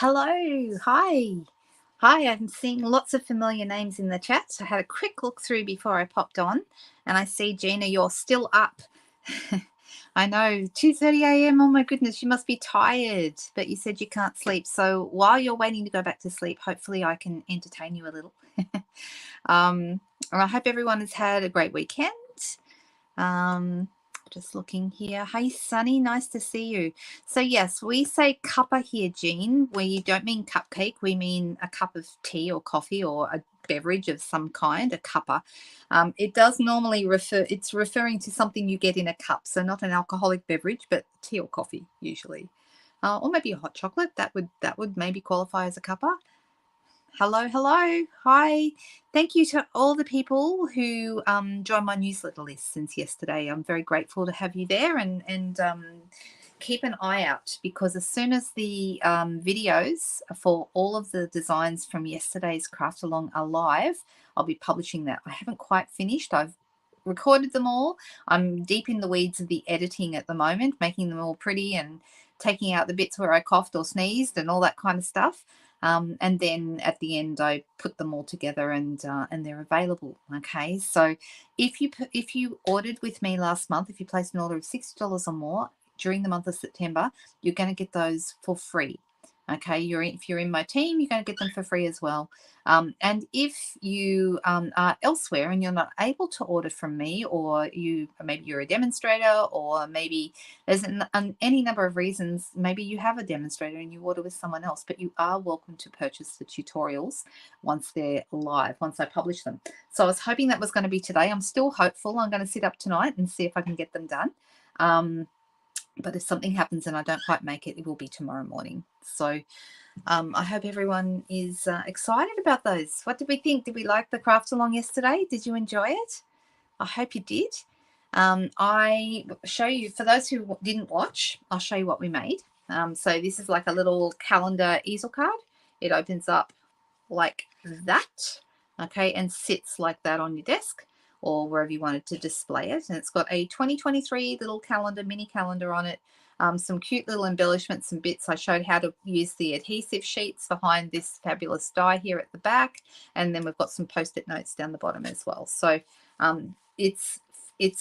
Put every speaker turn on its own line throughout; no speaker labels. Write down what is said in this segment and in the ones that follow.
Hello. Hi. Hi. I'm seeing lots of familiar names in the chat. So I had a quick look through before I popped on, and I see, Gina, you're still up. I know, 2:30 a.m. Oh my goodness, you must be tired, but you said you can't sleep. So while you're waiting to go back to sleep, hopefully I can entertain you a little. And I hope everyone has had a great weekend. Just looking here. Hey, Sunny, nice to see you. So yes, we say cuppa here, Jean. We don't mean cupcake. We mean a cup of tea or coffee or a beverage of some kind, a cuppa. It does normally it's referring to something you get in a cup. So not an alcoholic beverage, but tea or coffee usually. Or maybe a hot chocolate. That would maybe qualify as a cuppa. Hello, hello. Hi. Thank you to all the people who joined my newsletter list since yesterday. I'm very grateful to have you there, and keep an eye out, because as soon as the videos for all of the designs from yesterday's craft along are live, I'll be publishing that. I haven't quite finished. I've recorded them all. I'm deep in the weeds of the editing at the moment, making them all pretty and taking out the bits where I coughed or sneezed and all that kind of stuff. And then at the end, I put them all together, and they're available. Okay, so if you ordered with me last month, if you placed an order of $60 or more during the month of September, you're going to get those for free. Okay, if you're in my team, you're going to get them for free as well. And if you are elsewhere and you're not able to order from me, or maybe you're a demonstrator, or maybe there's any number of reasons, maybe you have a demonstrator and you order with someone else, but you are welcome to purchase the tutorials once they're live, once I publish them. So I was hoping that was going to be today. I'm still hopeful. I'm going to sit up tonight and see if I can get them done. But if something happens and I don't quite make it, it will be tomorrow morning. So I hope everyone is excited about those. What did we think? Did we like the craft along yesterday? Did you enjoy it? I hope you did. I show you, for those who didn't watch, I'll show you what we made. So this is like a little calendar easel card. It opens up like that, okay, and sits like that on your desk or wherever you wanted to display it. And it's got a 2023 little calendar, mini calendar on it. Some cute little embellishments and bits. I showed how to use the adhesive sheets behind this fabulous die here at the back. And then we've got some post-it notes down the bottom as well. So it's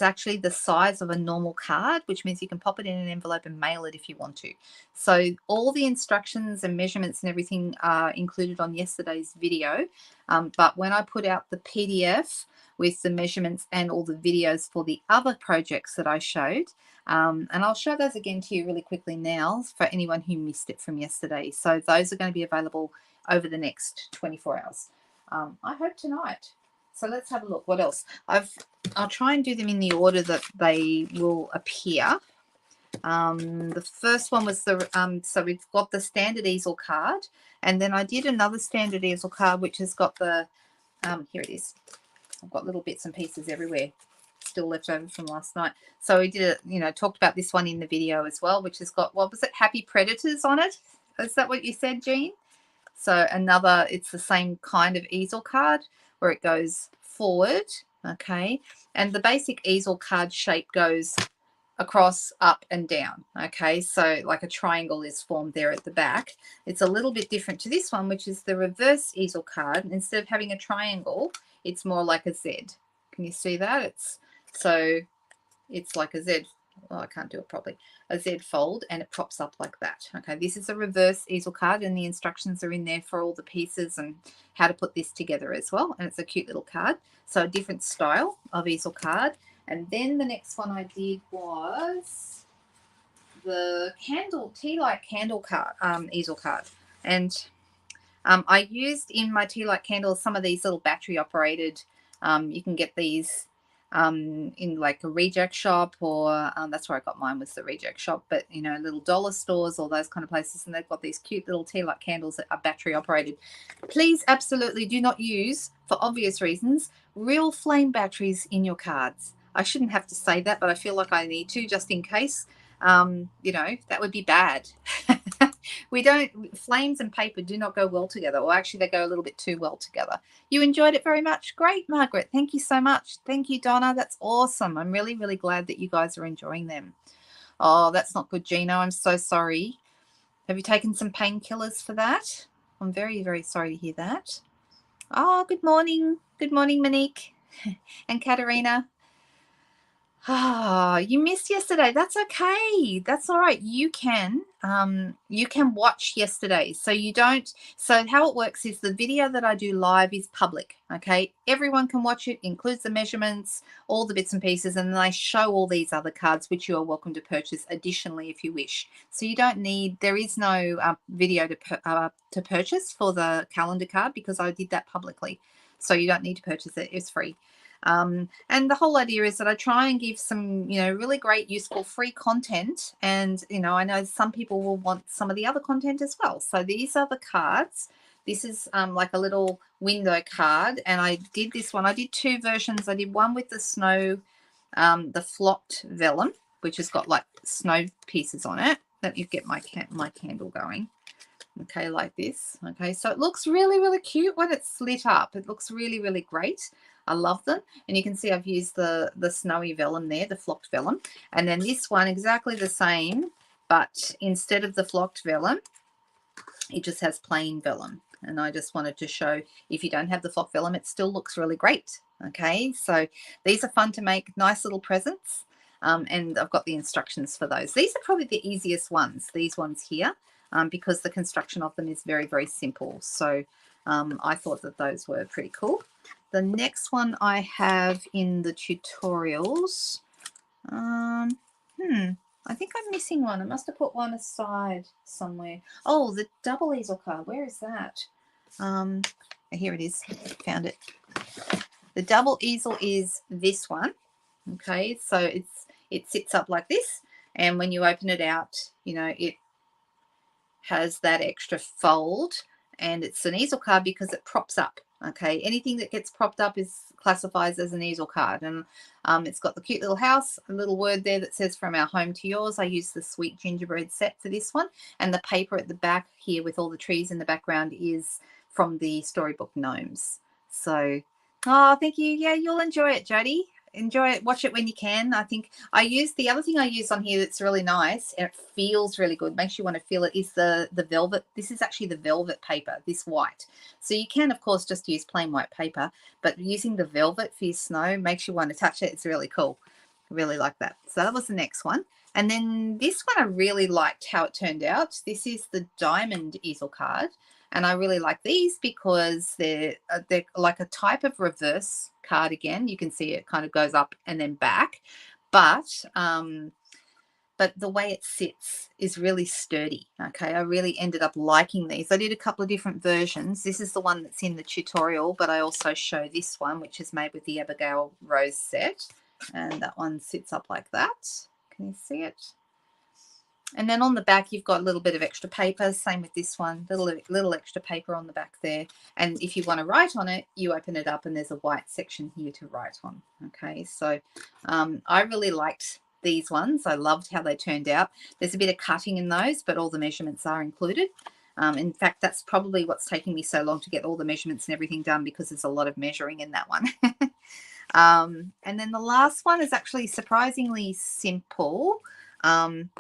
actually the size of a normal card, which means you can pop it in an envelope and mail it if you want to. So all the instructions and measurements and everything are included on yesterday's video. But when I put out the PDF with the measurements and all the videos for the other projects that I showed, and I'll show those again to you really quickly now for anyone who missed it from yesterday. So those are going to be available over the next 24 hours. I hope tonight. So let's have a look. What else? I'll try and do them in the order that they will appear. The first one was so we've got the standard easel card, and then I did another standard easel card which has got the here it is. I've got little bits and pieces everywhere still left over from last night. So we did talked about this one in the video as well, which has got, what was it, Happy Predators on it. Is that what you said, Jean? So it's the same kind of easel card where it goes forward, okay, and the basic easel card shape goes across, up and down, okay, so like a triangle is formed there at the back. It's a little bit different to this one, which is the reverse easel card. Instead of having a triangle, it's more like a Z. Can you see that? It's like a Z. Oh, I can't do it properly. A Z fold, and it props up like that. Okay, this is a reverse easel card, and the instructions are in there for all the pieces and how to put this together as well. And it's a cute little card. So a different style of easel card. And then the next one I did was the tea light candle card, easel card. And I used in my tea light candles some of these little battery operated. You can get these in like a reject shop, or that's where I got mine, was the reject shop, but little dollar stores, all those kind of places, and they've got these cute little tea light candles that are battery operated. Please absolutely do not use, for obvious reasons, real flame batteries in your cards. I shouldn't have to say that, but I feel like I need to, just in case. That would be bad. Flames and paper do not go well together, or actually they go a little bit too well together. You enjoyed it very much. Great, Margaret. Thank you so much. Thank you, Donna. That's awesome. I'm really, really glad that you guys are enjoying them. Oh, that's not good, Gino. I'm so sorry. Have you taken some painkillers for that? I'm very, very sorry to hear that. Oh, good morning. Good morning, Monique and Katerina. Ah, you missed yesterday. That's okay. That's all right. You can watch yesterday. So you don't, so how it works is the video that I do live is public. Okay. Everyone can watch it, includes the measurements, all the bits and pieces, and then I show all these other cards, which you are welcome to purchase additionally if you wish. So you don't need, there is no video to purchase for the calendar card because I did that publicly. So you don't need to purchase it. It's free. And the whole idea is that I try and give some, really great, useful, free content. And, I know some people will want some of the other content as well. So these are the cards. This is like a little window card. And I did this one. I did two versions. I did one with the snow, the flocked vellum, which has got like snow pieces on it. Let me get my candle going. Okay, like this. Okay, so it looks really, really cute when it's lit up. It looks really, really great. I love them. And you can see I've used the snowy vellum there, the flocked vellum. And then this one, exactly the same, but instead of the flocked vellum, it just has plain vellum. And I just wanted to show if you don't have the flocked vellum, it still looks really great. Okay, so these are fun to make, nice little presents. And I've got the instructions for those. These are probably the easiest ones, these ones here. Because the construction of them is very, very simple. So I thought that those were pretty cool. The next one I have in the tutorials, I think I'm missing one. I must have put one aside somewhere. Oh, the double easel card. Where is that? Here it is. Found it. The double easel is this one. Okay, so it sits up like this. And when you open it out, it has that extra fold, and it's an easel card because it props up. Okay, anything that gets propped up classifies as an easel card. And it's got the cute little house, a little word there that says from our home to yours. I use the sweet gingerbread set for this one, and the paper at the back here with all the trees in the background is from the storybook gnomes. So thank you. Yeah, you'll enjoy it, Jody. Enjoy it, watch it when you can. I think the other thing I use on here that's really nice and it feels really good, makes you want to feel it, is the velvet. This is actually the velvet paper, this white. So you can of course just use plain white paper, but using the velvet for your snow makes you want to touch it. It's really cool. I really like that. So that was the next one. And then this one I really liked how it turned out. This is the diamond easel card. And I really like these because they're like a type of reverse card again. You can see it kind of goes up and then back. But the way it sits is really sturdy. Okay, I really ended up liking these. I did a couple of different versions. This is the one that's in the tutorial, but I also show this one, which is made with the Abigail Rose set. And that one sits up like that. Can you see it? And then on the back, you've got a little bit of extra paper. Same with this one, little extra paper on the back there. And if you want to write on it, you open it up and there's a white section here to write on. Okay, so I really liked these ones. I loved how they turned out. There's a bit of cutting in those, but all the measurements are included. In fact, that's probably what's taking me so long to get all the measurements and everything done, because there's a lot of measuring in that one. And then the last one is actually surprisingly simple. And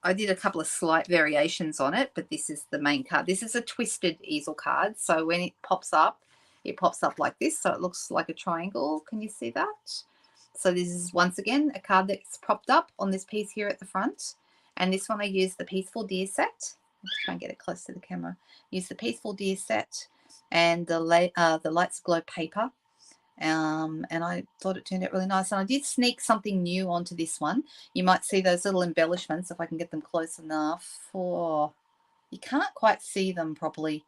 I did a couple of slight variations on it, but this is the main card. This is a twisted easel card. So when it pops up like this. So it looks like a triangle. Can you see that? So this is once again a card that's propped up on this piece here at the front. And this one I used the Peaceful Deer set. Let's try and get it close to the camera. Use the Peaceful Deer set and the Lights Glow paper. And I thought it turned out really nice. And I did sneak something new onto this one. You might see those little embellishments if I can get them close enough. You can't quite see them properly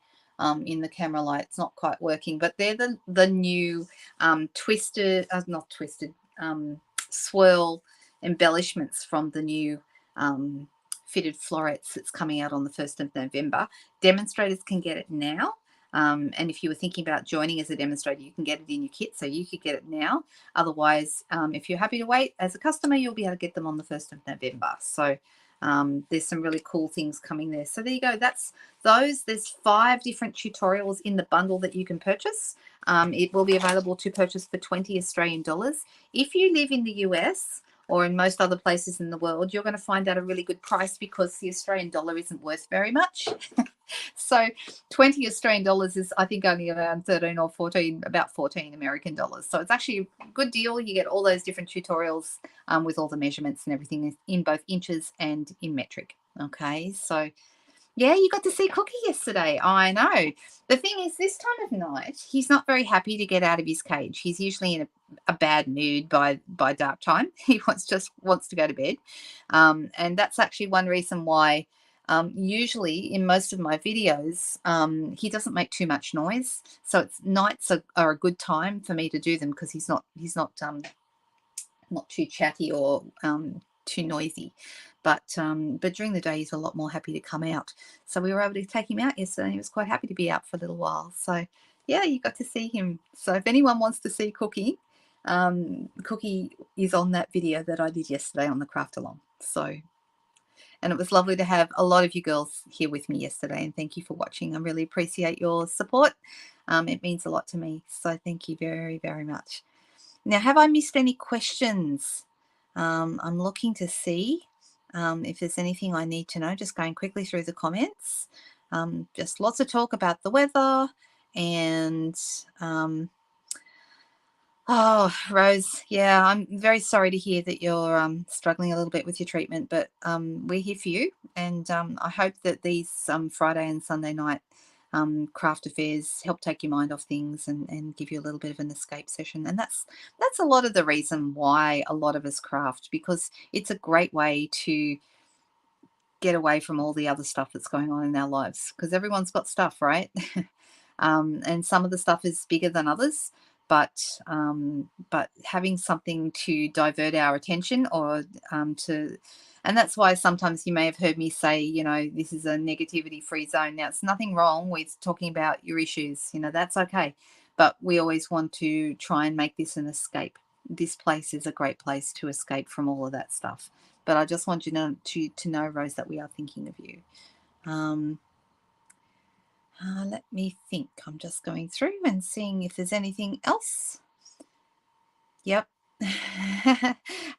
in the camera light. It's not quite working, but they're the new swirl embellishments from the new fitted florets that's coming out on the 1st of November. Demonstrators can get it now. And if you were thinking about joining as a demonstrator, you can get it in your kit, so you could get it now. Otherwise, if you're happy to wait as a customer, you'll be able to get them on the 1st of November. So there's some really cool things coming there. So there you go. That's those. There's 5 different tutorials in the bundle that you can purchase. It will be available to purchase for $20 Australian. If you live in the US or in most other places in the world, you're going to find at a really good price because the Australian dollar isn't worth very much. So 20 Australian dollars is, I think, only around 13 or 14, about 14 American dollars. So it's actually a good deal. You get all those different tutorials with all the measurements and everything in both inches and in metric. Okay, so yeah, you got to see Cookie yesterday. I know. The thing is, this time of night, he's not very happy to get out of his cage. He's usually in a bad mood by dark time. He just wants to go to bed. And that's actually one reason why usually in most of my videos, he doesn't make too much noise. So nights are a good time for me to do them because he's not too chatty or too noisy. But during the day, he's a lot more happy to come out. So we were able to take him out yesterday, and he was quite happy to be out for a little while. So yeah, you got to see him. So if anyone wants to see Cookie, Cookie is on that video that I did yesterday on the craft along. So, and it was lovely to have a lot of you girls here with me yesterday, and thank you for watching. I really appreciate your support. It means a lot to me. So thank you very, very much. Now, have I missed any questions? I'm looking to see if there's anything I need to know, just going quickly through the comments. Just lots of talk about the weather and oh, Rose, yeah, I'm very sorry to hear that you're struggling a little bit with your treatment, but we're here for you, and I hope that these Friday and Sunday night craft affairs help take your mind off things and give you a little bit of an escape session. And that's a lot of the reason why a lot of us craft, because it's a great way to get away from all the other stuff that's going on in our lives, because everyone's got stuff, right? And some of the stuff is bigger than others, but having something to divert our attention or and that's why sometimes you may have heard me say, you know, this is a negativity free zone. Now, it's nothing wrong with talking about your issues, you know, that's okay, but we always want to try and make this an escape. This place is a great place to escape from all of that stuff. But I just want you to know, Rose, that we are thinking of you. Let me think. I'm just going through and seeing if there's anything else. Yep.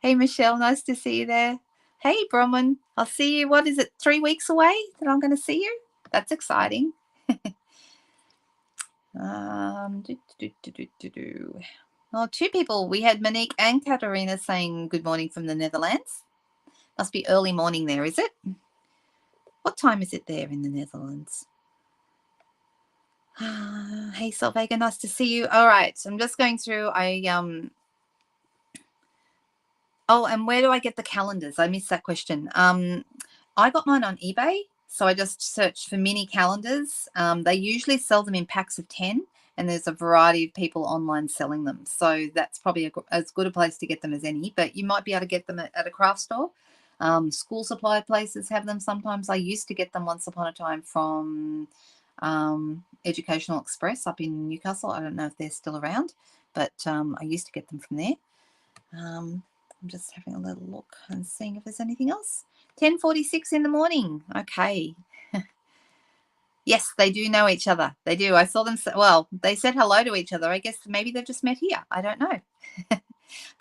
Hey, Michelle, nice to see you there. Hey, Bronwyn, I'll see you, what is it, 3 weeks away that I'm going to see you? That's exciting. Oh, 2 people. We had Monique and Katarina saying good morning from the Netherlands. Must be early morning there, is it? What time is it there in the Netherlands? Hey, Salvega, nice to see you. All right, so I'm just going through. Oh, and where do I get the calendars? I missed that question. I got mine on eBay, so I just searched for mini calendars. They usually sell them in packs of 10, and there's a variety of people online selling them. So that's probably as good a place to get them as any, but you might be able to get them at a craft store. School supply places have them sometimes. I used to get them once upon a time from Educational Express up in Newcastle. I don't know if they're still around, but I used to get them from there. I'm just having a little look and seeing if there's anything else. 10:46 in the morning. Okay. Yes, they do know each other. They do. I saw them. Well, they said hello to each other. I guess maybe they've just met here. I don't know.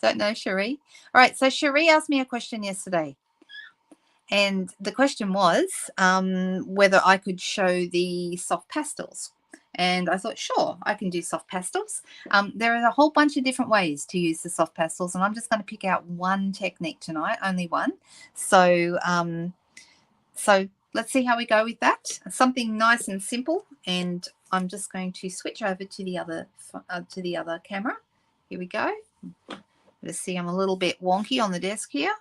Don't know, Cherie. All right. So Cherie asked me a question yesterday. And the question was whether I could show the soft pastels. And I thought, sure, I can do soft pastels. There are a whole bunch of different ways to use the soft pastels, and I'm just going to pick out one technique tonight, only one. So, so let's see how we go with that. Something nice and simple, and I'm just going to switch over to the other camera. Here we go. Let's see, I'm a little bit wonky on the desk here.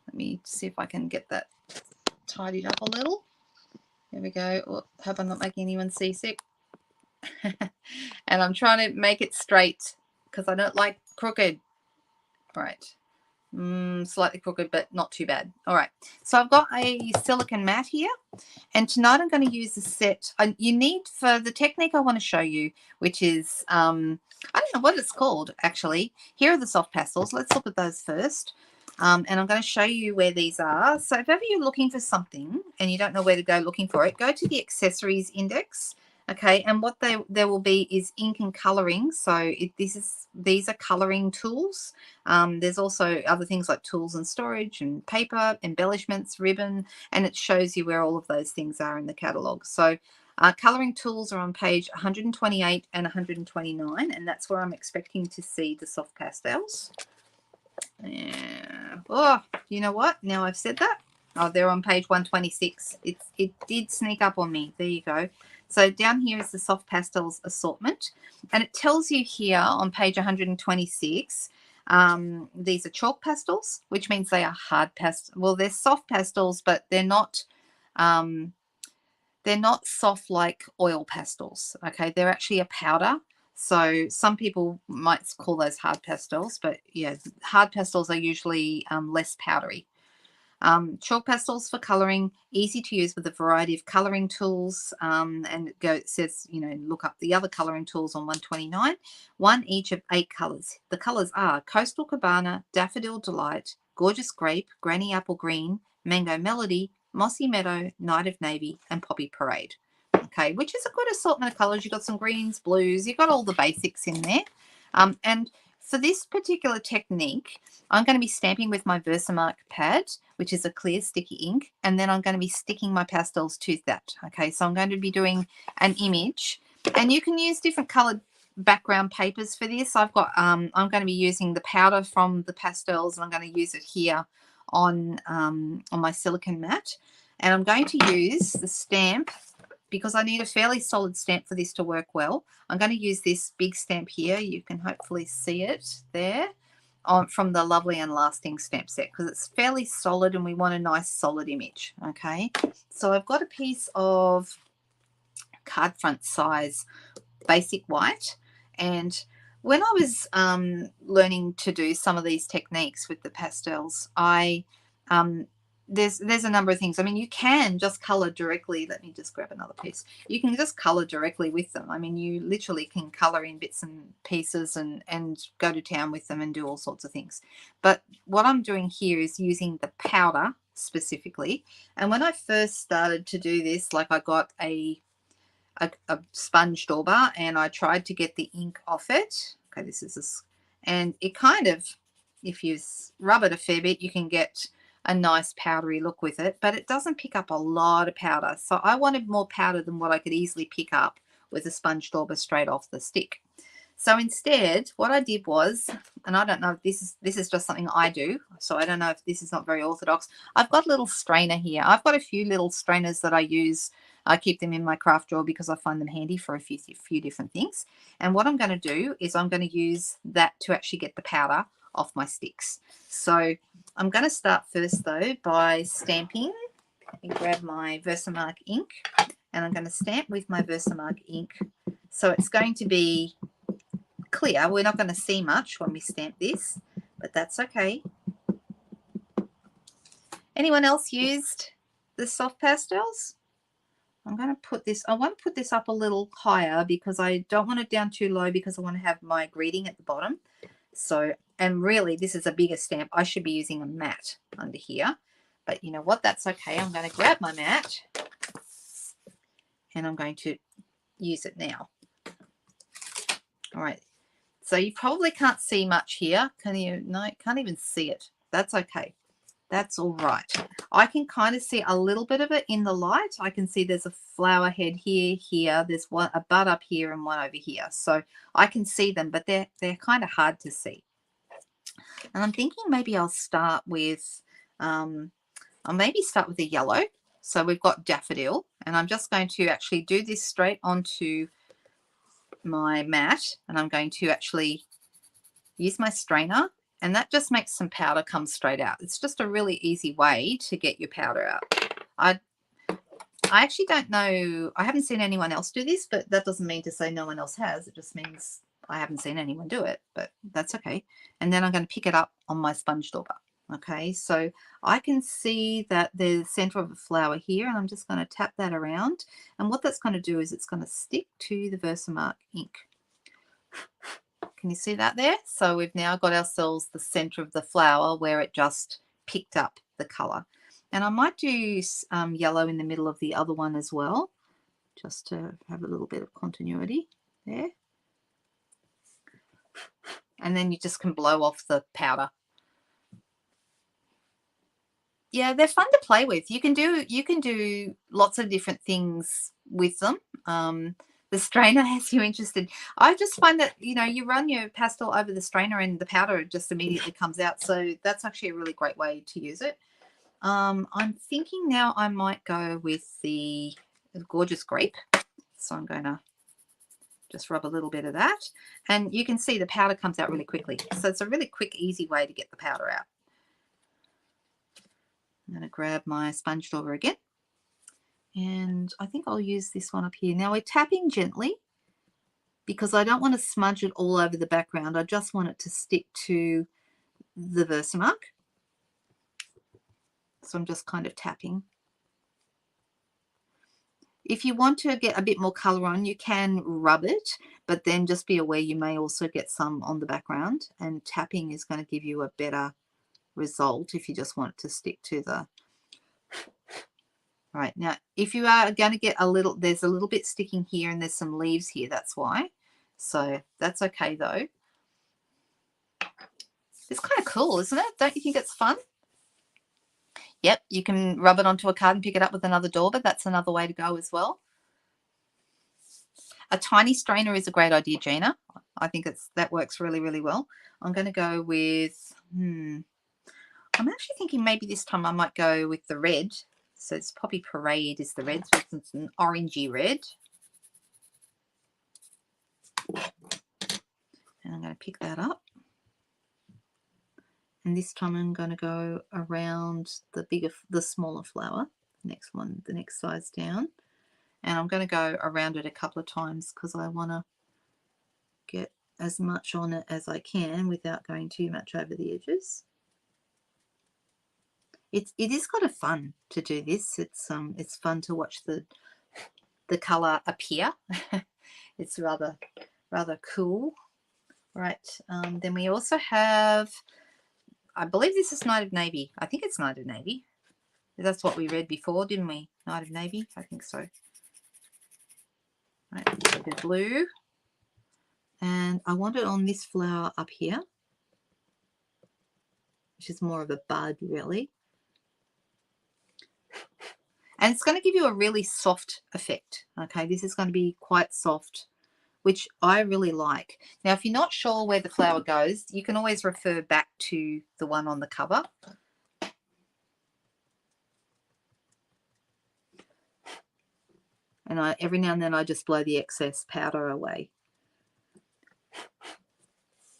Let me see if I can get that tidied up a little. There we go. Oh, hope I'm not making anyone seasick. And I'm trying to make it straight because I don't like crooked. Right. Slightly crooked, but not too bad. All right. So I've got a silicone mat here, and tonight I'm going to use a set. You need, for the technique I want to show you, which is, I don't know what it's called, actually. Here are the soft pastels. Let's look at those first. And I'm going to show you where these are. So if ever you're looking for something and you don't know where to go looking for it, go to the accessories index Okay, and what there will be is ink and coloring. So these are coloring tools. There's also other things like tools and storage and paper, embellishments, ribbon, and it shows you where all of those things are in the catalogue. So coloring tools are on page 128 and 129, and that's where I'm expecting to see the soft pastels. Yeah. Oh, you know what? Now I've said that. Oh, they're on page 126. It did sneak up on me. There you go. So down here is the soft pastels assortment, and it tells you here on page 126. These are chalk pastels, which means they are hard pastels. Well, they're soft pastels, but they're not soft like oil pastels. Okay, they're actually a powder. So some people might call those hard pastels, but yeah, hard pastels are usually less powdery. Chalk pastels for colouring, easy to use with a variety of colouring tools. And it says, look up the other colouring tools on 129. One each of 8 colours. The colours are Coastal Cabana, Daffodil Delight, Gorgeous Grape, Granny Apple Green, Mango Melody, Mossy Meadow, Night of Navy, and Poppy Parade. Okay, which is a good assortment of colours. You've got some greens, blues, you've got all the basics in there. And for this particular technique, I'm going to be stamping with my Versamark pad, which is a clear sticky ink, and then I'm going to be sticking my pastels to that. Okay, so I'm going to be doing an image, and you can use different coloured background papers for this. I've got I'm going to be using the powder from the pastels, and I'm going to use it here on my silicone mat, and I'm going to use the stamp because I need a fairly solid stamp for this to work well. I'm going to use this big stamp here. You can hopefully see it there from the Lovely and Lasting stamp set because it's fairly solid and we want a nice solid image. Okay, so I've got a piece of card front size basic white, and when I was learning to do some of these techniques with the pastels, there's a number of things. I mean, you can just color directly. Let me just grab another piece. You can just color directly with them. I mean, you literally can color in bits and pieces and go to town with them and do all sorts of things. But what I'm doing here is using the powder specifically. And when I first started to do this, like I got a sponge dauber and I tried to get the ink off it. Okay, this is this, and it kind of, if you rub it a fair bit, you can get a nice powdery look with it, but it doesn't pick up a lot of powder. So I wanted more powder than what I could easily pick up with a sponge dauber straight off the stick. So instead, what I did was, and I don't know if this is just something I do, so I don't know if this is not very orthodox. I've got a little strainer here. I've got a few little strainers that I use. I keep them in my craft drawer because I find them handy for a few different things. And what I'm going to do is I'm going to use that to actually get the powder off my sticks. So I'm going to start first though by stamping. Let me grab my Versamark ink, and I'm going to stamp with my Versamark ink. So it's going to be clear. We're not going to see much when we stamp this, but that's okay. Anyone else used the soft pastels? I'm going to put this, I want to put this up a little higher because I don't want it down too low because I want to have my greeting at the bottom. So, and really this is a bigger stamp. I should be using a mat under here, but you know what, that's okay. I'm going to grab my mat and I'm going to use it now. All right. So you probably can't see much here. Can you? No, can't even see it. That's okay. That's all right. I can kind of see a little bit of it in the light. I can see there's a flower head here. There's one, a bud up here and one over here. So I can see them, but they're kind of hard to see. And I'm thinking maybe I'll start with, I'll maybe start with a yellow. So we've got daffodil, and I'm just going to actually do this straight onto my mat, and I'm going to actually use my strainer, and that just makes some powder come straight out. It's just a really easy way to get your powder out. I actually don't know, I haven't seen anyone else do this, but that doesn't mean to say no one else has. It just means I haven't seen anyone do it, but that's okay. And then I'm going to pick it up on my sponge dauber. Okay, so I can see that there's the center of a flower here, and I'm just going to tap that around. And what that's going to do is it's going to stick to the Versamark ink. Can you see that there? So we've now got ourselves the center of the flower where it just picked up the color. And I might do yellow in the middle of the other one as well. just to have a little bit of continuity there. And then you just can blow off the powder. Yeah, they're fun to play with. You can do lots of different things with them. The strainer has you interested. I just find that, you know, you run your pastel over the strainer and the powder just immediately comes out. So that's actually a really great way to use it. I'm thinking now I might go with the gorgeous grape. So I'm going to just rub a little bit of that. And you can see the powder comes out really quickly. So it's a really quick, easy way to get the powder out. I'm going to grab my sponge dauber again. And I think I'll use this one up here. Now we're tapping gently because I don't want to smudge it all over the background. I just want it to stick to the Versamark. So I'm just kind of tapping. If you want to get a bit more color on, you can rub it, but then just be aware you may also get some on the background, and tapping is going to give you a better result if you just want it to stick to the... Right, now if you are going to get a little, there's a little bit sticking here and there's some leaves here, that's why. So that's okay though. It's kind of cool, isn't it? Don't you think it's fun? Yep, you can rub it onto a card and pick it up with another dauber. That's another way to go as well. A tiny strainer is a great idea, Gina. I think that works really, really well. I'm going to go with, I'm actually thinking maybe this time I might go with the red. So it's Poppy Parade is the red, so it's an orangey red. And I'm going to pick that up. And this time I'm going to go around the smaller flower, the next one, the next size down. And I'm going to go around it a couple of times because I want to get as much on it as I can without going too much over the edges. It is kind of fun to do this. It's fun to watch the color appear. It's rather cool. Right. Then we also have, I believe this is Night of Navy. I think it's Night of Navy. That's what we read before, didn't we? Night of Navy. I think so. Right. So the blue, and I want it on this flower up here, which is more of a bud, really. And it's going to give you a really soft effect. Okay, this is going to be quite soft, which I really like. Now, if you're not sure where the flower goes, you can always refer back to the one on the cover. And every now and then I just blow the excess powder away.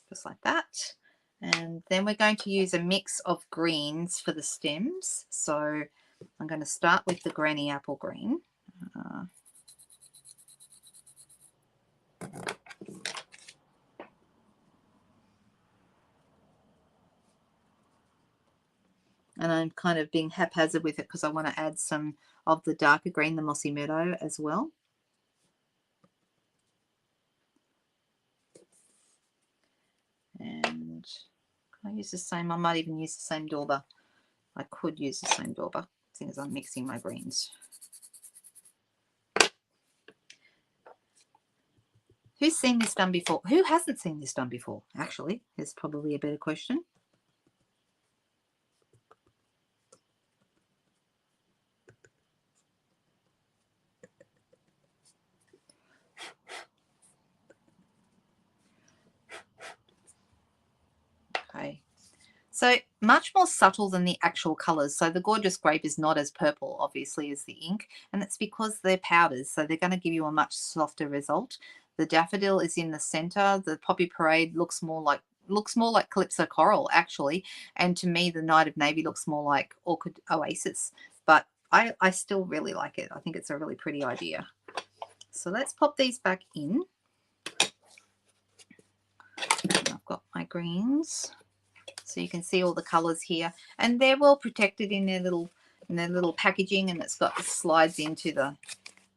Just like that. And then we're going to use a mix of greens for the stems. So I'm going to start with the Granny Apple Green. And I'm kind of being haphazard with it because I want to add some of the darker green, the Mossy Meadow, as well. And can I use the same? I might even use the same dauber. I could use the same dauber, seeing as I'm mixing my greens. Who's seen this done before? Who hasn't seen this done before? Actually, is probably a better question. Okay. So much more subtle than the actual colours. So the Gorgeous Grape is not as purple, obviously, as the ink, and it's because they're powders, so they're going to give you a much softer result. The Daffodil is in the centre. The Poppy Parade looks more like Calypso Coral, actually, and to me the Night of Navy looks more like Orchid Oasis, but I still really like it. I think it's a really pretty idea. So let's pop these back in. I've got my greens. So you can see all the colours here, and they're well protected in their little packaging, and it's got slides into the,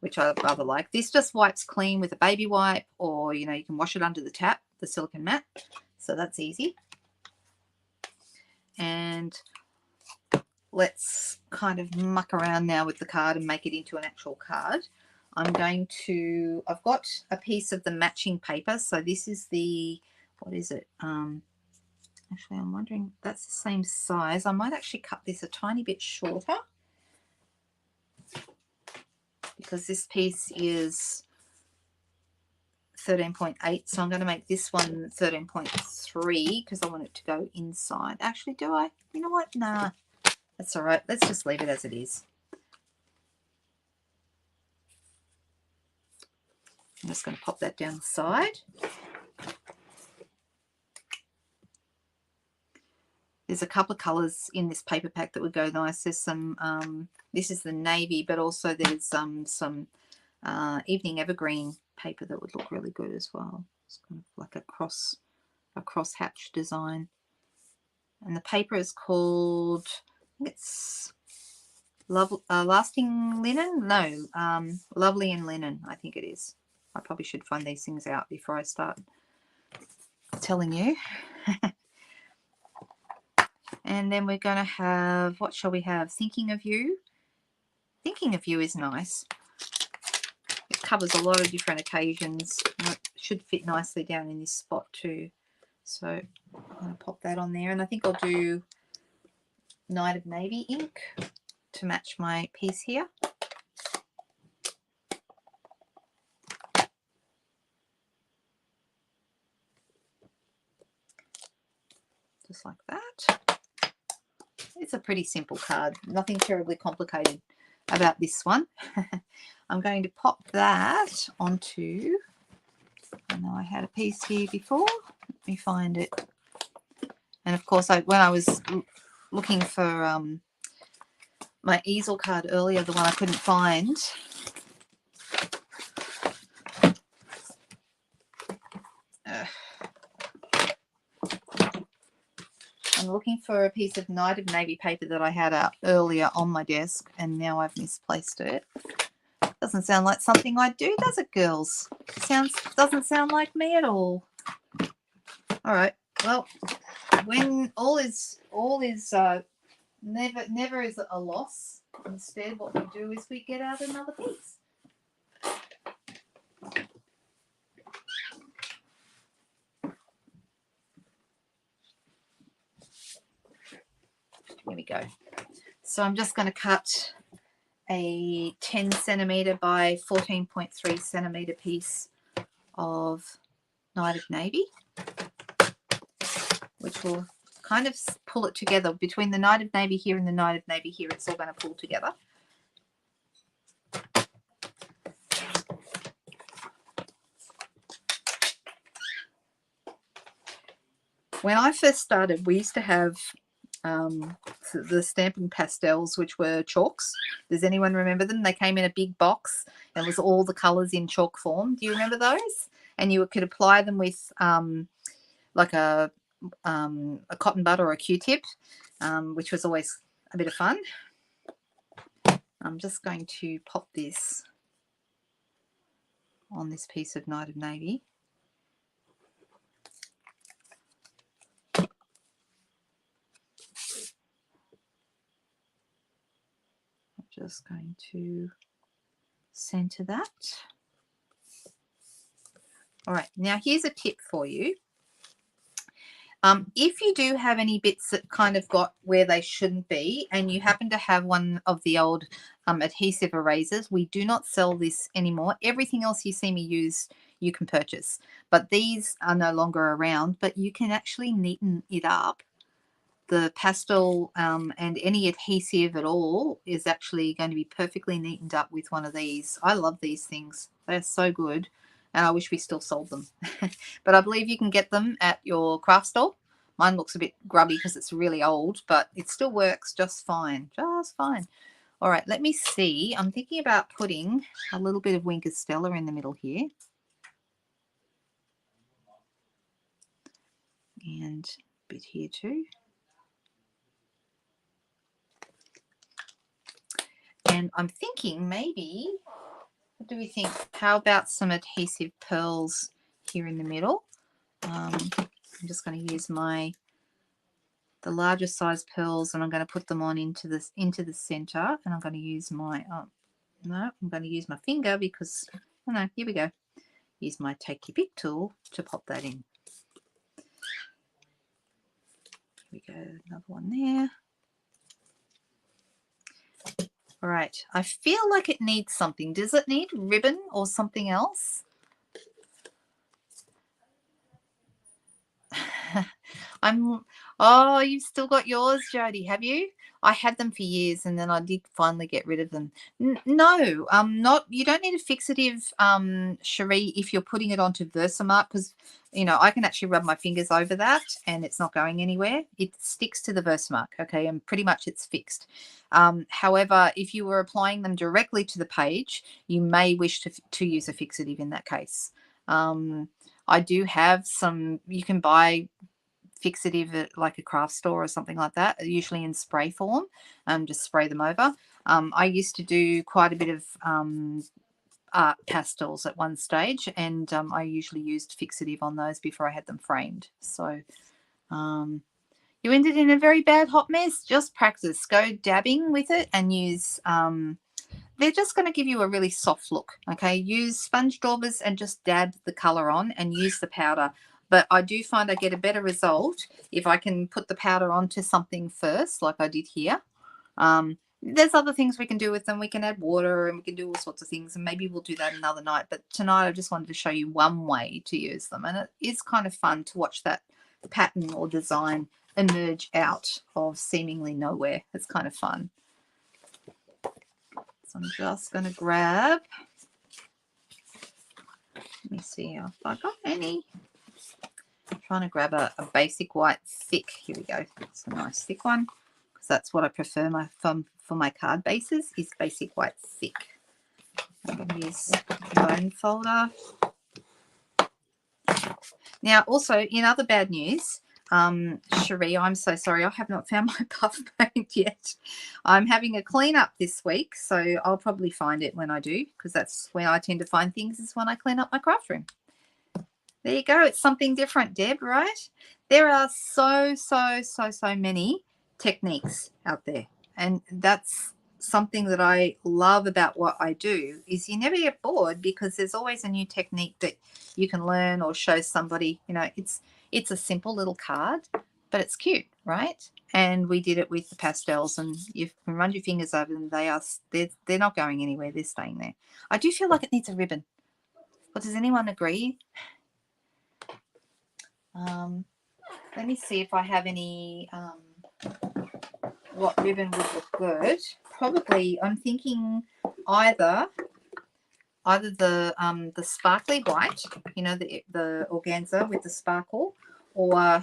which I rather like. This just wipes clean with a baby wipe, or you can wash it under the tap, the silicone mat. So that's easy. And let's kind of muck around now with the card and make it into an actual card. I'm going to, I've got a piece of the matching paper. So this is the, what is it? Actually, I'm wondering, that's the same size. I might actually cut this a tiny bit shorter because this piece is 13.8. So I'm going to make this one 13.3 because I want it to go inside. Actually, do I? You know what? Nah, that's all right. Let's just leave it as it is. I'm just going to pop that down the side. There's a couple of colours in this paper pack that would go nice. There's some, this is the navy, but also there's some evening evergreen paper that would look really good as well. It's kind of like a cross hatch design. And the paper is called, I think it's Lasting Linen? No, Lovely in Linen, I think it is. I probably should find these things out before I start telling you. And then we're going to have, what shall we have? Thinking of You. Thinking of You is nice. It covers a lot of different occasions. It should fit nicely down in this spot too. So I'm going to pop that on there. And I think I'll do Night of Navy ink to match my piece here. Just like that. It's a pretty simple card. Nothing terribly complicated about this one. I'm going to pop that onto, I know I had a piece here before. Let me find it. And of course, when I was looking for my easel card earlier, the one I couldn't find, I'm looking for a piece of Night of Navy paper that I had out earlier on my desk, and now I've misplaced it. Doesn't sound like something I do, does it, girls? Doesn't sound like me at all. All right. Well, when all is never is a loss. Instead, what we do is we get out another piece. Here we go. So I'm just going to cut a 10 centimeter by 14.3 centimeter piece of Night of Navy, which will kind of pull it together. Between the Night of Navy here and the Night of Navy here, it's all going to pull together. When I first started, we used to have the Stampin' Pastels, which were chalks. Does anyone remember them? They came in a big box and was all the colours in chalk form. Do you remember those? And you could apply them with like a cotton bud or a Q-tip, which was always a bit of fun. I'm just going to pop this on this piece of Night of Navy. Just going to center that. All right, now here's a tip for you. If you do have any bits that kind of got where they shouldn't be, and you happen to have one of the old adhesive erasers, we do not sell this anymore. Everything else you see me use, you can purchase. But these are no longer around, but you can actually neaten it up. The pastel and any adhesive at all is actually going to be perfectly neatened up with one of these. I love these things. They're so good, and I wish we still sold them. But I believe you can get them at your craft store. Mine looks a bit grubby because it's really old, but it still works just fine. Just fine. All right, let me see. I'm thinking about putting a little bit of Winker Stella in the middle here. And a bit here too. And I'm thinking maybe, what do we think? How about some adhesive pearls here in the middle? I'm just going to use the larger size pearls, and I'm going to put them on into the center, and I'm going to use my No, I'm going to use my finger because, oh no, here we go. Use my take your pick tool to pop that in. Here we go, another one there. All right, I feel like it needs something. Does it need ribbon or something else? Oh, you've still got yours, Jody, have you? I had them for years and then I did finally get rid of them. No, not, you don't need a fixative, Cherie, if you're putting it onto Versamark, because, you know, I can actually rub my fingers over that and it's not going anywhere. It sticks to the Versamark, okay, and pretty much it's fixed. However, if you were applying them directly to the page, you may wish to use a fixative in that case. I do have some, you can buy fixative at like a craft store or something like that, usually in spray form. Just spray them over. I used to do quite a bit of art pastels at one stage, and I usually used fixative on those before I had them framed. So you ended in a very bad hot mess. Just practice. Go dabbing with it and use they're just going to give you a really soft look. Okay, use sponge daubers and just dab the color on and use the powder. But I do find I get a better result if I can put the powder onto something first, like I did here. There's other things we can do with them. We can add water and we can do all sorts of things, and maybe we'll do that another night. But tonight I just wanted to show you one way to use them, and it is kind of fun to watch that pattern or design emerge out of seemingly nowhere. It's kind of fun. So I'm just going to grab, let me see if I got any. I'm trying to grab a basic white thick. Here we go. It's a nice thick one because that's what I prefer for my card bases is basic white thick. I'm going to use bone folder. Now, also, in other bad news, Cherie, I'm so sorry. I have not found my puff paint yet. I'm having a clean up this week, so I'll probably find it when I do, because that's when I tend to find things, is when I clean up my craft room. There you go. It's something different, Deb, right? There are so many techniques out there, and that's something that I love about what I do is you never get bored because there's always a new technique that you can learn or show somebody. You know, it's a simple little card, but it's cute, right? And we did it with the pastels, and you can run your fingers over them. They're not going anywhere. They're staying there. I do feel like it needs a ribbon. But does anyone agree? Let me see if I have any what ribbon would look good. Probably I'm thinking either the sparkly white, you know, the organza with the sparkle, or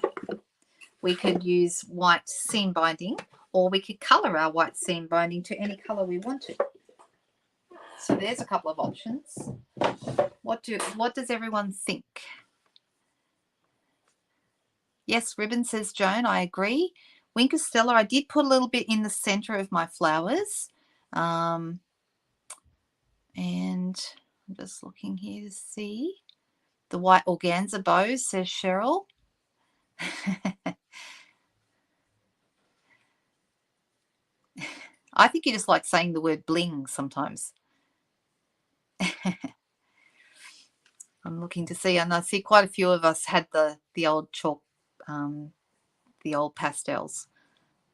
we could use white seam binding, or we could color our white seam binding to any color we wanted. So there's a couple of options. What does everyone think? Yes, ribbon, says Joan. I agree. Winker Stella, I did put a little bit in the center of my flowers. And I'm just looking here to see. The white organza bows, says Cheryl. I think you just like saying the word bling sometimes. I'm looking to see, and I see quite a few of us had the old chalk, the old pastels.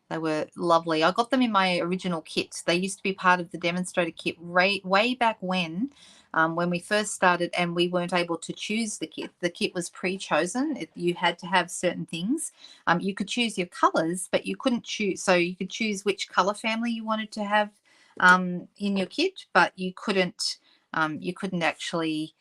They were lovely. I got them in my original kit. They used to be part of the demonstrator kit way back when we first started, and we weren't able to choose the kit. The kit was pre-chosen. You had to have certain things. You could choose your colors, but you couldn't choose. So you could choose which color family you wanted to have in your kit, but you couldn't actually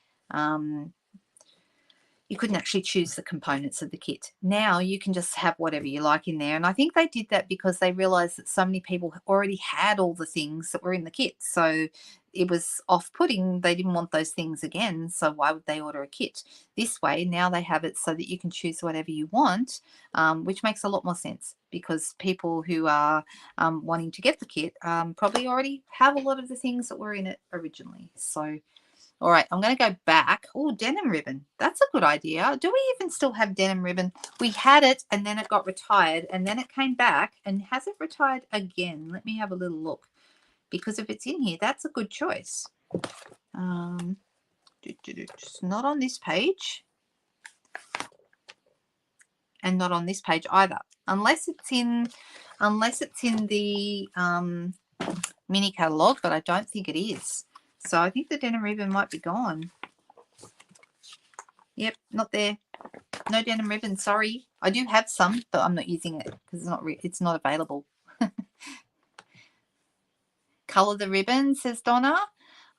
choose the components of the kit. Now you can just have whatever you like in there. And I think they did that because they realized that so many people already had all the things that were in the kit. So it was off-putting. They didn't want those things again. So why would they order a kit? This way, now they have it so that you can choose whatever you want, which makes a lot more sense because people who are wanting to get the kit probably already have a lot of the things that were in it originally. So all right, I'm going to go back. Oh, denim ribbon. That's a good idea. Do we even still have denim ribbon? We had it, and then it got retired, and then it came back, and has it retired again? Let me have a little look, because if it's in here, that's a good choice. It's not on this page, and not on this page either, unless it's in the mini catalogue, but I don't think it is. So I think the denim ribbon might be gone. Yep, not there. No denim ribbon, sorry. I do have some, but I'm not using it because it's not available. Colour the ribbon, says Donna.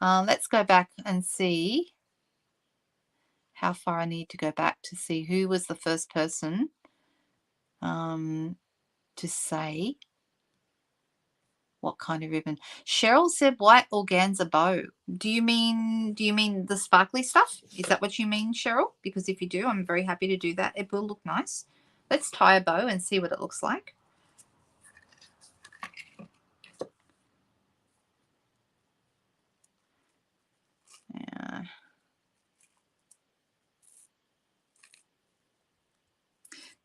Let's go back and see how far I need to go back to see who was the first person to say what kind of ribbon. Cheryl said white organza bow. Do you mean the sparkly stuff? Is that what you mean, Cheryl? Because if you do, I'm very happy to do that. It will look nice. Let's tie a bow and see what it looks like. Yeah.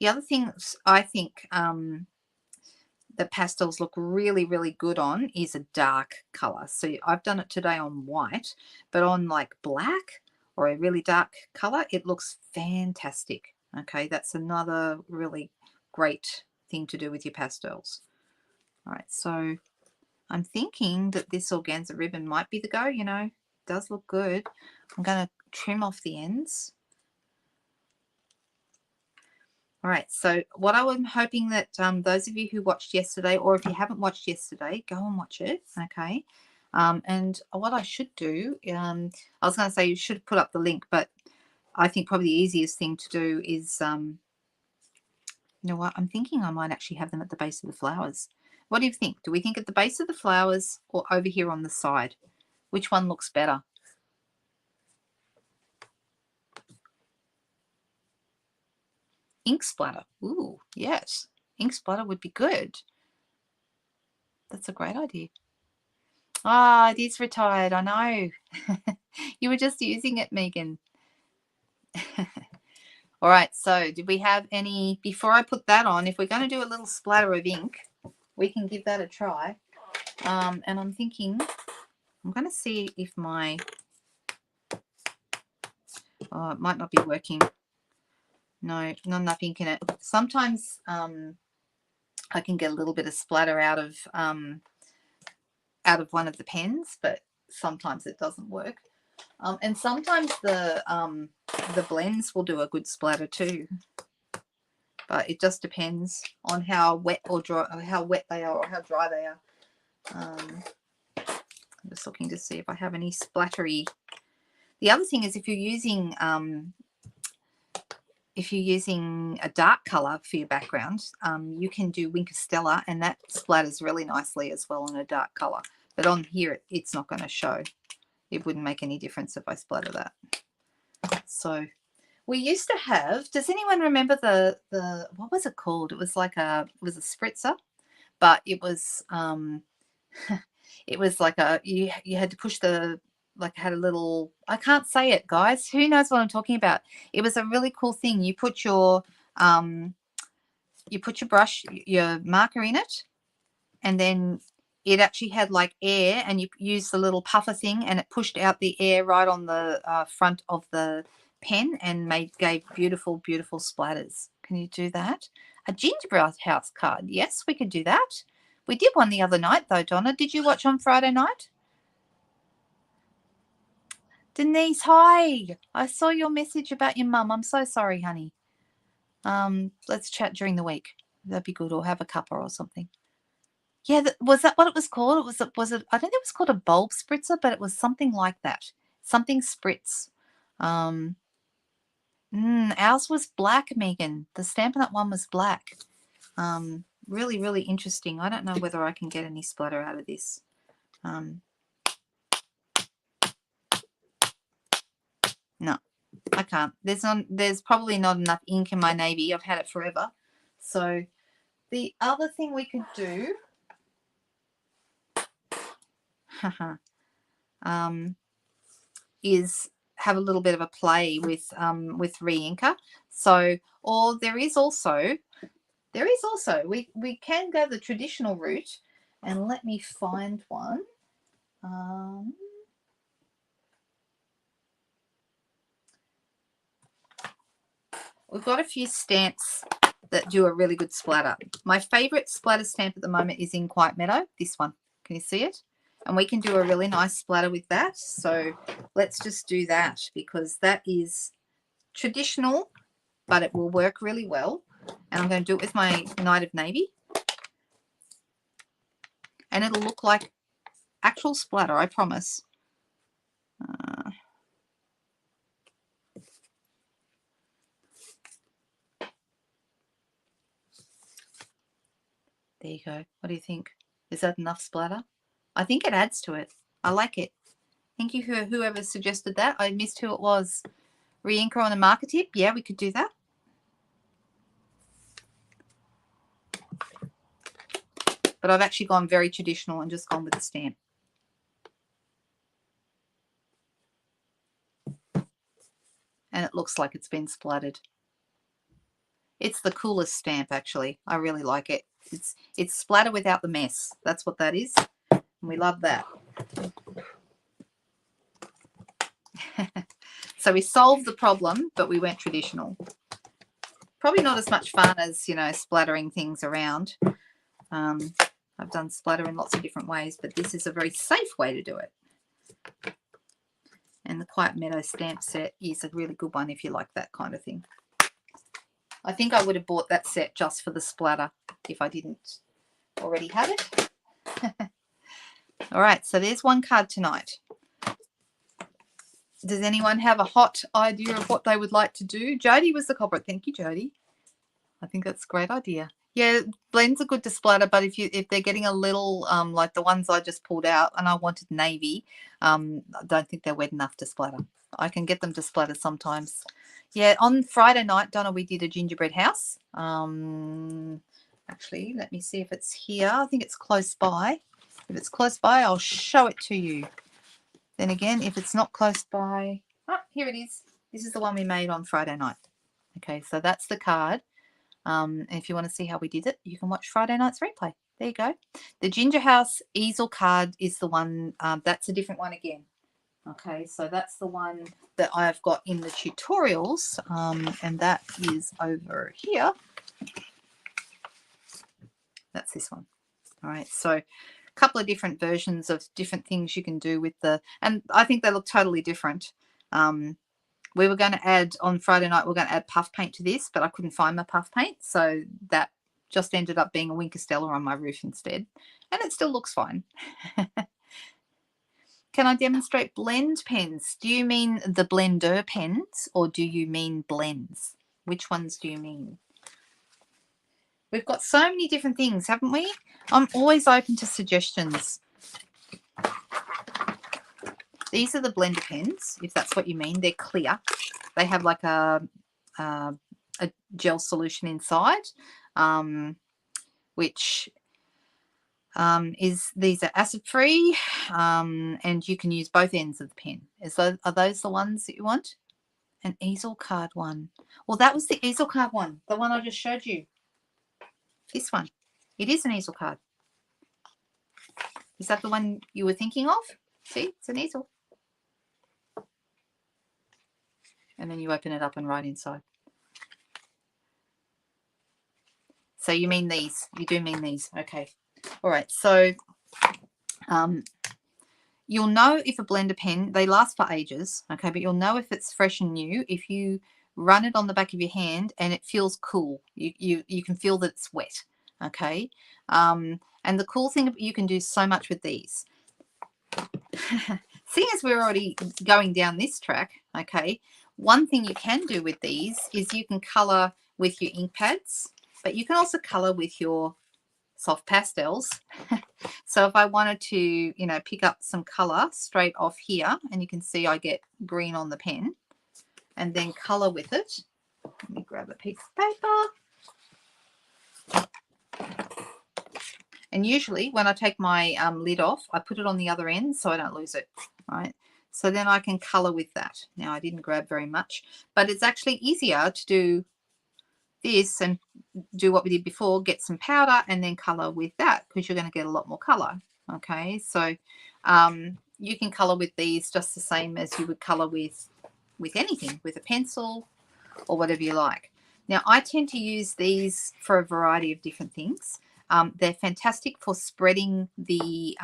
The other things I think that pastels look really, really good on is a dark color. So I've done it today on white, but on like black or a really dark color, it looks fantastic. Okay, that's another really great thing to do with your pastels. All right, so I'm thinking that this organza ribbon might be the go, you know, it does look good. I'm going to trim off the ends. All right, so what I'm hoping that those of you who watched yesterday, or if you haven't watched yesterday, go and watch it, okay? And what I should do, I was going to say you should put up the link, but I think probably the easiest thing to do is, you know what, I'm thinking I might actually have them at the base of the flowers. What do you think? Do we think at the base of the flowers or over here on the side? Which one looks better? Ink splatter. Ooh, yes. Ink splatter would be good. That's a great idea. Ah, it is retired. I know. You were just using it, Megan. All right. So did we have any, before I put that on, if we're going to do a little splatter of ink, we can give that a try. And I'm thinking, I'm going to see if my, oh, it might not be working. No, not enough ink in it. Sometimes I can get a little bit of splatter out of one of the pens, but sometimes it doesn't work. And sometimes the blends will do a good splatter too, but it just depends on how wet or dry, or how wet they are, or how dry they are. I'm just looking to see if I have any splattery. The other thing is if you're using a dark color for your background, you can do Winker Stella, and that splatters really nicely as well in a dark color. But on here, it's not going to show. It wouldn't make any difference if I splatter that. So we used to have, does anyone remember the what was it called? It was like a spritzer, but it was it was like you had to push the, like, it had a little, I can't say it, guys. Who knows what I'm talking about? It was a really cool thing. You put your brush, your marker in it, and then it actually had like air, and you use the little puffer thing, and it pushed out the air right on the front of the pen and gave beautiful, beautiful splatters. Can you do that? A gingerbread house card. Yes, we could do that. We did one the other night though, Donna. Did you watch on Friday night? Denise, hi. I saw your message about your mum. I'm so sorry, honey. Let's chat during the week. That'd be good, or have a cuppa or something. Yeah, was that what it was called? Was it? I don't think it was called a bulb spritzer, but it was something like that. Something spritz. Ours was black, Megan. The Stampin' Up one was black. Really, really interesting. I don't know whether I can get any splatter out of this. No, I can't. There's probably not enough ink in my navy. I've had it forever. So the other thing we could do is have a little bit of a play with re-inker. So, or there is also we can go the traditional route, and let me find one. We've got a few stamps that do a really good splatter. My favorite splatter stamp at the moment is in Quiet Meadow, this one. Can you see it? And we can do a really nice splatter with that. So let's just do that, because that is traditional, but it will work really well. And I'm going to do it with my Night of Navy. And it'll look like actual splatter, I promise. There you go. What do you think? Is that enough splatter? I think it adds to it. I like it. Thank you for whoever suggested that. I missed who it was. Re-inker on a marker tip. Yeah, we could do that. But I've actually gone very traditional and just gone with the stamp. And it looks like it's been splattered. It's the coolest stamp, actually. I really like it. It's splatter without the mess. That's what that is. And we love that. So we solved the problem, but we went traditional. Probably not as much fun as, you know, splattering things around. I've done splatter in lots of different ways, but this is a very safe way to do it. And the Quiet Meadow stamp set is a really good one if you like that kind of thing. I think I would have bought that set just for the splatter if I didn't already have it. All right, so there's one card tonight. Does anyone have a hot idea of what they would like to do? Jody was the culprit. Thank you, Jody. I think that's a great idea. Yeah, blends are good to splatter, but if they're getting a little like the ones I just pulled out, and I wanted navy, I don't think they're wet enough to splatter. I can get them to splatter sometimes. Yeah, on Friday night, Donna, we did a gingerbread house. Actually, let me see if it's here. I think it's close by. If it's close by, I'll show it to you. Then again, if it's not close by, here it is. This is the one we made on Friday night. Okay, so that's the card. If you want to see how we did it, you can watch Friday night's replay. There you go. The Ginger House easel card is the one, that's a different one again. Okay, so that's the one that I've got in the tutorials, and that is over here. That's this one. All right, so a couple of different versions of different things you can do with the, and I think they look totally different. We were going to add, on Friday night, we're going to add puff paint to this, but I couldn't find my puff paint, so that just ended up being a Winker Stella on my roof instead, and it still looks fine. Can I demonstrate blend pens? Do you mean the blender pens, or do you mean blends? Which ones do you mean? We've got so many different things, haven't we? I'm always open to suggestions. These are the blender pens, if that's what you mean. They're clear. They have like a gel solution inside, which these are acid free, and you can use both ends of the pen. Are those the ones that you want? An easel card one. Well, that was the easel card one, the one I just showed you. This one. It is an easel card. Is that the one you were thinking of? See, it's an easel. And then you open it up and write inside. So you mean these? You do mean these. Okay. All right. So you'll know if a blender pen, they last for ages. Okay. But you'll know if it's fresh and new if you run it on the back of your hand and it feels cool. You can feel that it's wet. Okay. And the cool thing, you can do so much with these. Seeing as we're already going down this track, okay, one thing you can do with these is you can color with your ink pads, but you can also color with your soft pastels. So if I wanted to, you know, pick up some color straight off here, and you can see I get green on the pen, and then color with it. Let me grab a piece of paper. And usually when I take my lid off, I put it on the other end so I don't lose it, right? So then I can color with that. Now, I didn't grab very much, but it's actually easier to do this and do what we did before, get some powder and then color with that, because you're going to get a lot more color. Okay, so You can color with these just the same as you would color with anything, with a pencil or whatever you like. Now, I tend to use these for a variety of different things. They're fantastic for spreading the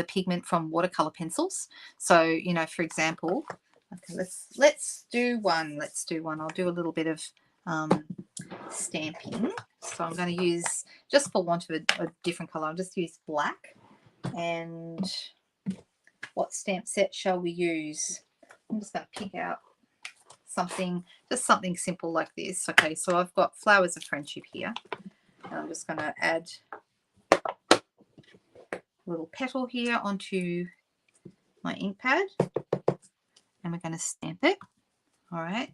pigment from watercolor pencils. So, you know, for example, okay, let's do one. Let's do one. I'll do a little bit of stamping. So I'm going to use, just for want of a different color, I'll just use black. And what stamp set shall we use? I'm just going to pick out something, just something simple like this. Okay, so I've got Flowers of Friendship here. And I'm just going to add a little petal here onto my ink pad. And we're going to stamp it. All right.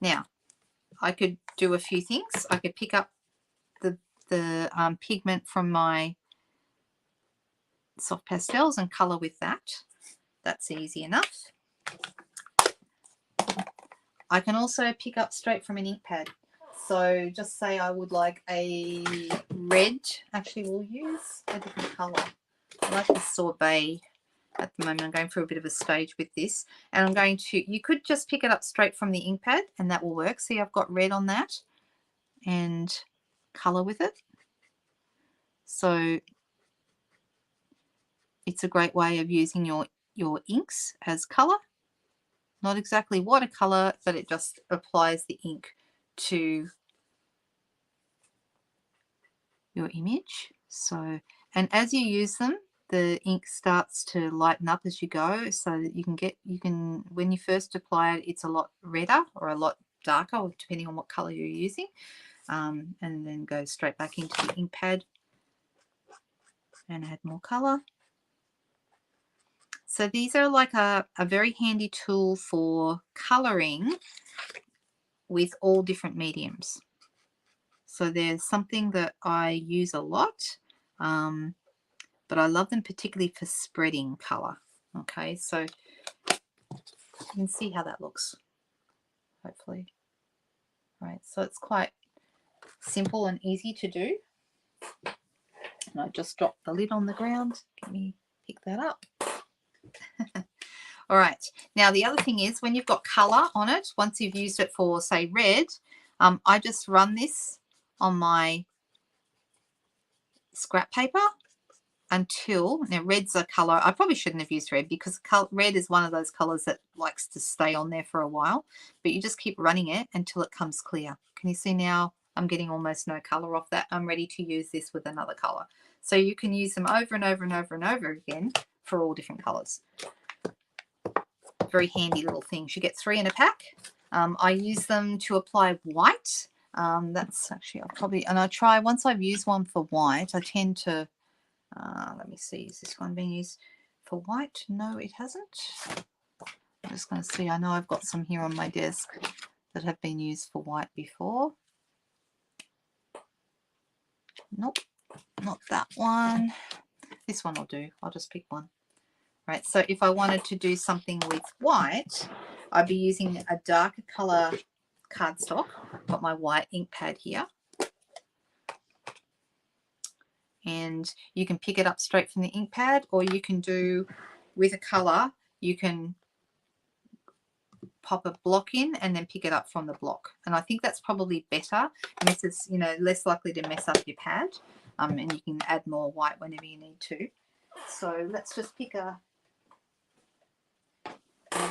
Now, I could do a few things. I could pick up the pigment from my soft pastels and color with that. That's easy enough. I can also pick up straight from an ink pad. So just say I would like a red. Actually, we'll use a different color. I like the sorbet at the moment. I'm going through a bit of a stage with this. And I'm going to, you could just pick it up straight from the ink pad and that will work. See, I've got red on that and color with it. So it's a great way of using your inks as color. Not exactly watercolor, but it just applies the ink to your image. So, and as you use them, the ink starts to lighten up as you go, so that you can when you first apply it, it's a lot redder or a lot darker, depending on what color you're using, and then go straight back into the ink pad and add more color. So these are like a very handy tool for coloring with all different mediums. So there's something that I use a lot, but I love them particularly for spreading color. Okay, so you can see how that looks, hopefully. All right, so it's quite simple and easy to do. And I just dropped the lid on the ground. Let me pick that up. All right, now the other thing is when you've got color on it, once you've used it for, say, red, I just run this on my scrap paper until, now red's a color, I probably shouldn't have used red because red is one of those colors that likes to stay on there for a while, but you just keep running it until it comes clear. Can you see now I'm getting almost no color off that? I'm ready to use this with another color. So you can use them over and over and over and over again for all different colors. Very handy little things. You get 3 in a pack. I use them to apply white. That's actually, I'll probably, and I try, once I've used one for white, I tend to, let me see, is this one being used for white? No, it hasn't. I'm just going to see, I know I've got some here on my desk that have been used for white before. Nope, not that one. This one will do. I'll just pick one. Right, so if I wanted to do something with white, I'd be using a darker color cardstock. Got my white ink pad here. And you can pick it up straight from the ink pad, or you can do with a color, you can pop a block in and then pick it up from the block. And I think that's probably better. Messes, you know, less likely to mess up your pad. And you can add more white whenever you need to. So let's just pick a,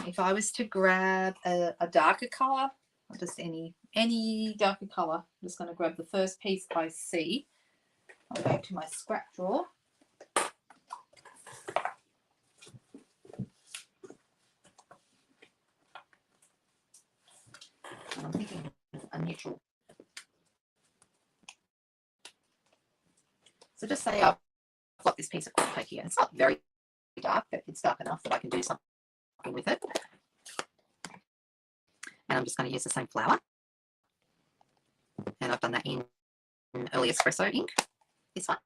if I was to grab a darker color, or just any darker color, I'm just going to grab the first piece I see. I'll go to my scrap drawer. And I'm thinking a neutral. So just say I've got this piece of copper here. It's not very dark, but it's dark enough that I can do something with it. And I'm just going to use the same flower. And I've done that in early espresso ink, this one.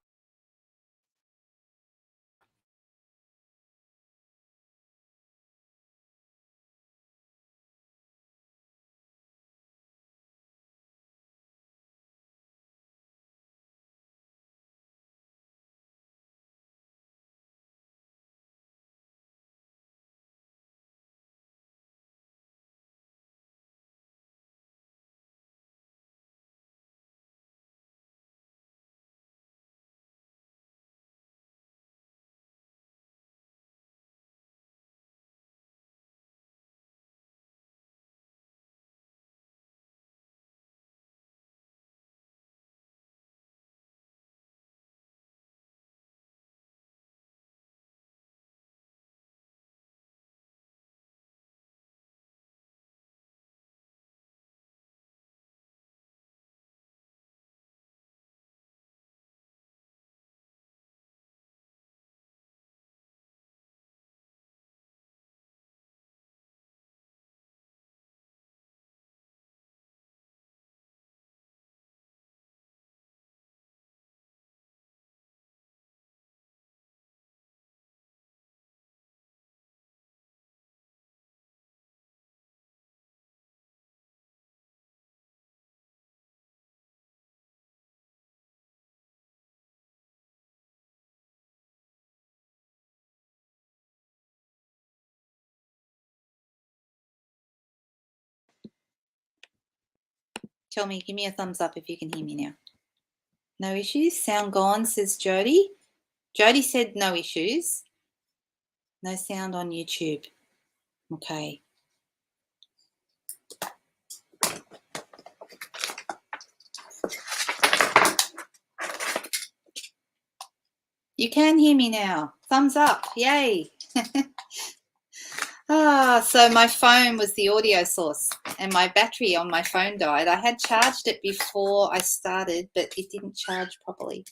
Tell me, give me a thumbs up if you can hear me now. No issues? Sound gone, says Jody. Jody said no issues. No sound on YouTube. Okay. You can hear me now. Thumbs up. Yay. So my phone was the audio source and my battery on my phone died. I had charged it before I started, but it didn't charge properly.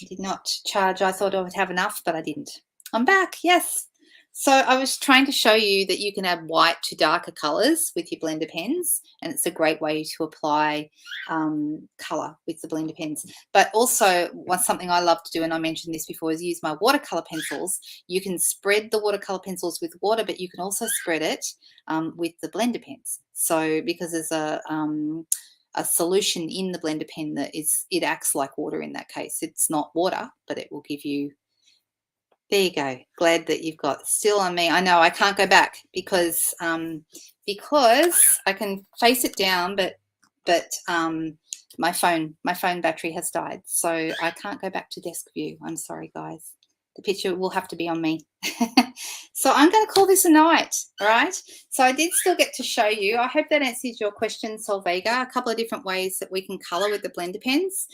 It did not charge. I thought I would have enough, but I didn't. I'm back. Yes. So I was trying to show you that you can add white to darker colors with your blender pens, and it's a great way to apply color with the blender pens. But also, something I love to do, and I mentioned this before, is use my watercolor pencils. You can spread the watercolor pencils with water, but you can also spread it with the blender pens. So because there's a solution in the blender pen that it acts like water in that case. It's not water, but it will give you. There you go. Glad that you've got still on me. I know I can't go back because I can face it down, but my phone battery has died, so I can't go back to desk view. I'm sorry, guys. The picture will have to be on me. So I'm going to call this a night, all right? So I did still get to show you. I hope that answers your question, Solvega. A couple of different ways that we can color with the blender pens.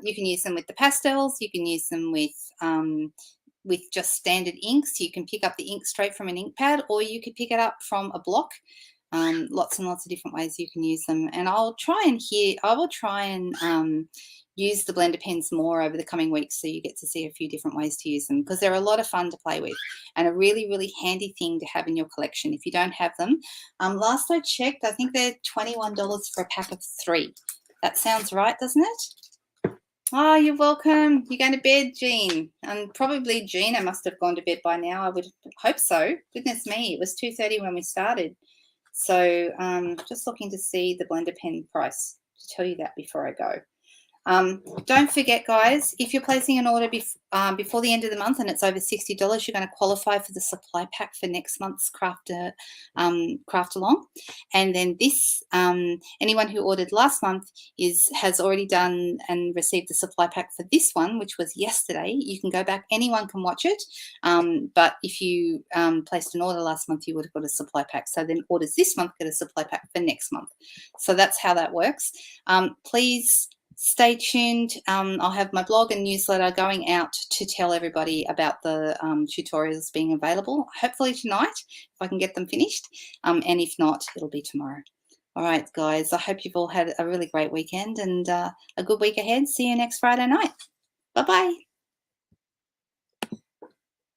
You can use them with the pastels. You can use them with just standard inks. You can pick up the ink straight from an ink pad, or you could pick it up from a block. Lots and lots of different ways you can use them. And I will try and use the blender pens more over the coming weeks, so you get to see a few different ways to use them, because they're a lot of fun to play with and a really, really handy thing to have in your collection if you don't have them. Last I checked, I think they're $21 for a pack of 3. That sounds right, doesn't it? Oh, you're welcome. You're going to bed, Jean. And probably Gina must have gone to bed by now. I would hope so. Goodness me, it was 2:30 when we started. So just looking to see the blender pen price to tell you that before I go. Don't forget, guys, if you're placing an order before the end of the month and it's over $60, you're going to qualify for the supply pack for next month's craft along. And then this, anyone who ordered last month has already done and received the supply pack for this one, which was yesterday. You can go back, anyone can watch it. But if you placed an order last month, you would have got a supply pack. So then orders this month get a supply pack for next month. So that's how that works. Please stay tuned. I'll have my blog and newsletter going out to tell everybody about the tutorials being available, hopefully tonight, if I can get them finished. And if not, it'll be tomorrow. All right, guys, I hope you've all had a really great weekend and a good week ahead. See you next Friday night. Bye-bye.